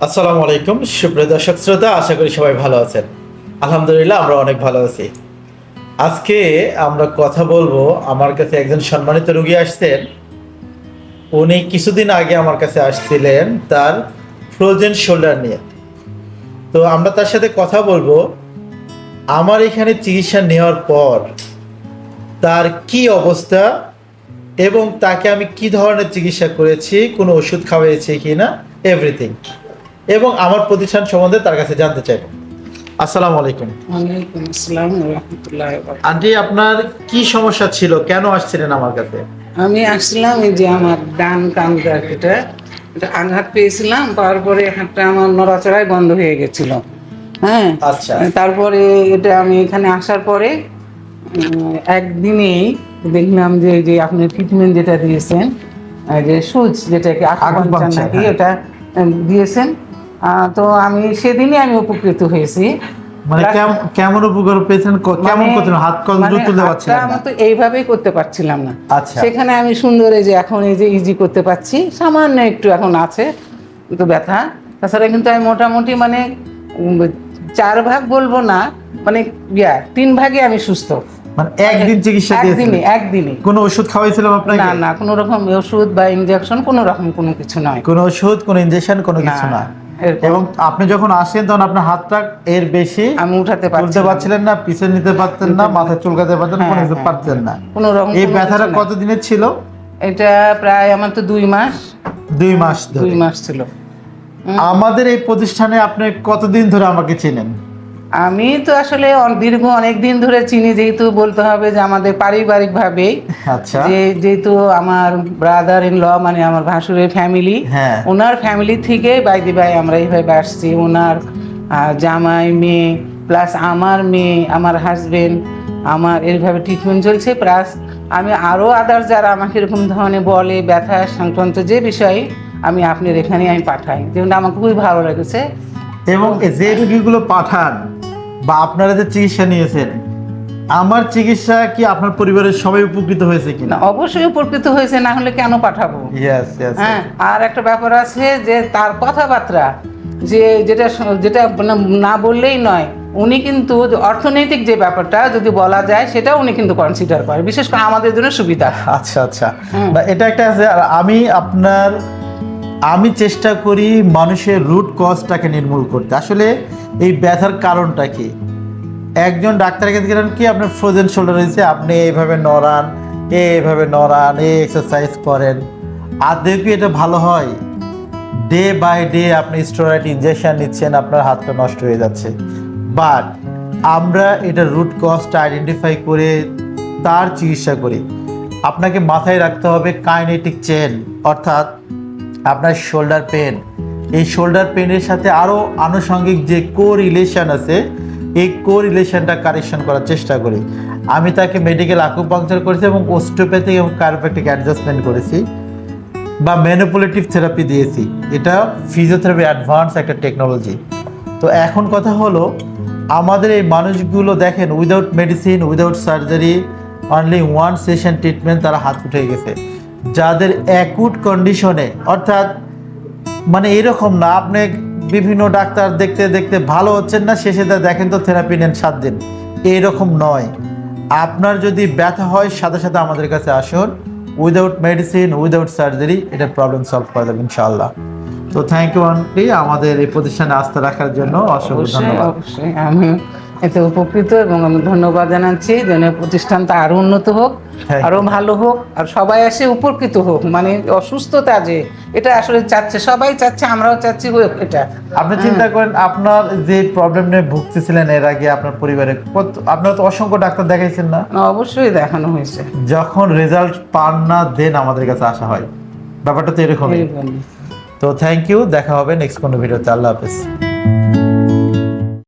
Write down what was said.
আসসালামু আলাইকুম সুপ্রিয় দর্শক শ্রোতা, আশা করি সবাই ভালো আছেন। আলহামদুলিল্লাহ আমরা অনেক ভালো আছি। আজকে আমরা কথা বলবো, আমার কাছে একজন সম্মানিত রোগী আসছেন। উনি কিছুদিন আগে আমার কাছে আসছিলেন তার ফ্রোজেন শোল্ডার নিয়ে। তো আমরা তার সাথে কথা বলবো আমার এখানে চিকিৎসা নেওয়ার পর তার কি অবস্থা এবং তাকে আমি কি ধরনের চিকিৎসা করেছি, কোনো ওষুধ খাওয়াইছি কিনা, এভরিথিং, এবং আমার প্রতিষ্ঠান সম্বন্ধে তার কাছে জানতে চাইব। আসসালামু আলাইকুম। ওয়ালাইকুম আসসালাম ওয়া রাহমাতুল্লাহি ওয়া বারাকাতুহু। আন্টি, আপনার কি সমস্যা ছিল, কেন আসছিলেন আমার কাছে? আমি আসলাম এই যে আমার ডান কাঁধের এটা আঘাত পেয়েছিলাম, পাওয়ার পরে হাতটা আমার নড়াচড়াই বন্ধ হয়ে গেছিল। হ্যাঁ, আচ্ছা। তারপরে এটা আমি এখানে আসার পরে একদিনেই দেখলাম যে যে আপনি ট্রিটমেন্ট যেটা দিয়েছেন, যে সুচ যেটাকে আকুপাঙ্কচার নাকি হ্যাঁ। এটা দিয়েছেন, তো আমি সেদিনই আমি উপকৃত হয়েছি। মানে কেমন উপকার পেয়েছেন, কেমন করতেন, হাত কল তুলতে পারছিলেন না? আমি তো এইভাবেই করতে পারছিলাম না। আচ্ছা। সেখানে আমি সুন্দর এই যে এখন এই যে ইজি করতে পারছি, সামান্য একটু এখন আছে তো ব্যথা। তাছাড়া কিন্তু আমি মোটামুটি মানে 4 ভাগ বলবো না, মানে 3 ভাগে আমি সুস্থ। মানে একদিন চিকিৎসা দিয়েছিলেন? একদিনে। কোনো ওষুধ খাওয়াইছিলাম আপনাকে? না না, কোনো রকম ওষুধ বা ইনজেকশন কোনো রকম কোনো কিছু নয়। কোনো ওষুধ, কোনো ইনজেকশন, কোনো কিছু না। এরকম। এবং আপনি যখন আসেন তখন আপনার হাতটা এর বেশি আমি উঠাতে তুলতে পারছিলেন না, পিছনে নিতে পারতেন না, মাথা চুলকাতে পারতেন, কোনো কিছু পারতেন না। কোনো রকম এই কোনো ব্যথাটা কিছু না। কতদিনের ছিল? এটা প্রায় আমার তো 2 মাস। 2 মাস ধরে? 2 মাস ছিল। আমাদের এই প্রতিষ্ঠানে আপনি কতদিন ধরে আমাকে চেনেন? আমি তো আসলে দীর্ঘ অনেক দিন ধরে চিনি, যেহেতু বলতে হবে যে আমাদের পারিবারিক ভাবে, আচ্ছা। যেহেতু আমার ব্রাদার ইন ল মানে আমার ভাসুরের ফ্যামিলি, হ্যাঁ। ওনার ফ্যামিলি থেকে বাইদি ভাই আমরা এইভাবে আসছি। ওনার জামাই, মেয়ে, প্লাস আমার মেয়ে, আমার হাজবেন্ড, আমার এইভাবে ট্রিটমেন্ট চলছে। প্লাস আমি আরও আদার্স যারা আমাকে এরকম ধরনের বলে ব্যথা সংক্রান্ত যে বিষয়ে, আমি আপনার এখানে আমি পাঠাই, যেমন আমাকে খুবই ভালো লেগেছে। এবং যে রোগীগুলো পাঠান বা আপনারা যে চিকিৎসা নিয়েছেন, আমার চিকিৎসা কি আপনার পরিবারের সবাই উপকৃত হয়েছে কিনা? না, অবশ্যই উপকৃত হয়েছে, না হলে কেন পাঠাবো? Yes yes. হ্যাঁ, আর একটা ব্যাপার আছে যে তার কথাবার্তা, যে যেটা যেটা মানে না বললেই নয়, উনি কিন্তু অর্থনৈতিক যে ব্যাপারটা যদি বলা যায় সেটাও উনি কিন্তু কনসিডার করে, বিশেষ করে আমাদের জন্য সুবিধা। আচ্ছা আচ্ছা। না, এটা একটা আছে। আর আমি চেষ্টা করি মানুষের রুট কজটাকে নির্মূল করতে। আসলে এই ব্যথার কারণটা কি? একজন ডাক্তারের কাছে গেলেন, কি আপনার ফ্রোজেন শোল্ডার হয়েছে, আপনি এইভাবে নড়ান, এইভাবে নড়ান, এই এক্সারসাইজ করেন। আদৌ কি এটা ভালো হয়? ডে বাই ডে আপনি স্টেরয়েড ইনজেকশন নিচ্ছেন, আপনার হাতটা নষ্ট হয়ে যাচ্ছে। বাট আমরা এটা রুট কজটা আইডেন্টিফাই করে তার চিকিৎসা করি। আপনাকে মাথায় রাখতে হবে কাইনেটিক চেন, অর্থাৎ আপনার শোল্ডার পেন, এই শোল্ডার পেনের সাথে আরও আনুষঙ্গিক যে কোরিলেশন আছে, এই কোরিলেশনটা কারেকশন করার চেষ্টা করি। আমি তাকে মেডিকেল আকুপাঙ্কচার করেছি এবং ওস্টিওপ্যাথিক এবং কাইরোপ্র্যাকটিক অ্যাডজাস্টমেন্ট করেছি বা ম্যানিপুলেটিভ থেরাপি দিয়েছি। এটা ফিজিওথেরাপি অ্যাডভান্স একটা টেকনোলজি। তো এখন কথা হলো, আমাদের এই মানুষগুলো দেখেন, without medicine, without surgery, only 1 session treatment তারা হাত উঠে গেছে। যাদের অ্যাকুট কন্ডিশনে, অর্থাৎ মানে এরকম না আপনি বিভিন্ন ডাক্তার দেখতে দেখতে ভালো হচ্ছেন না, শেষে দেখেন তো থেরাপি নেন 7 দিন, এইরকম নয়। আপনার যদি ব্যথা হয়, সাথে সাথে আমাদের কাছে আসুন, উইদাউট মেডিসিন, উইদাউট সার্জারি এটা প্রবলেম সলভ করা যাবে ইনশাআল্লাহ। তো থ্যাংক ইউ আন্টি, আমাদের এই প্রতিষ্ঠানে আস্থা রাখার জন্য অসংখ্য ধন্যবাদ। অবশ্যই আমি এতে উপকৃত এবং আমি ধন্যবাদ জানাচ্ছি, যেন প্রতিষ্ঠানটা আরো উন্নত হোক, আরো ভালো হোক, আর সবাই এসে উপকৃত হোক। মানে অসুস্থতা যে এটা আসলে চাচ্ছে, সবাই চাচ্ছে, আমরাও চাচ্ছি হোক এটা। আপনি চিন্তা করেন, আপনার যে প্রবলেম নিয়ে ভুগতেছিলেন এর আগে আপনার পরিবারে, আপনারা তো অসংখ্য ডাক্তার দেখাইছেন না? অবশ্যই দেখানো হয়েছে। যখন রেজাল্ট পান না, দেন আমাদের কাছে আসা হয়। ব্যাপারটা তো এরকমই। তো থ্যাংক ইউ, দেখা হবে নেক্সট কোনো ভিডিওতে। আল্লাহ হাফেজ।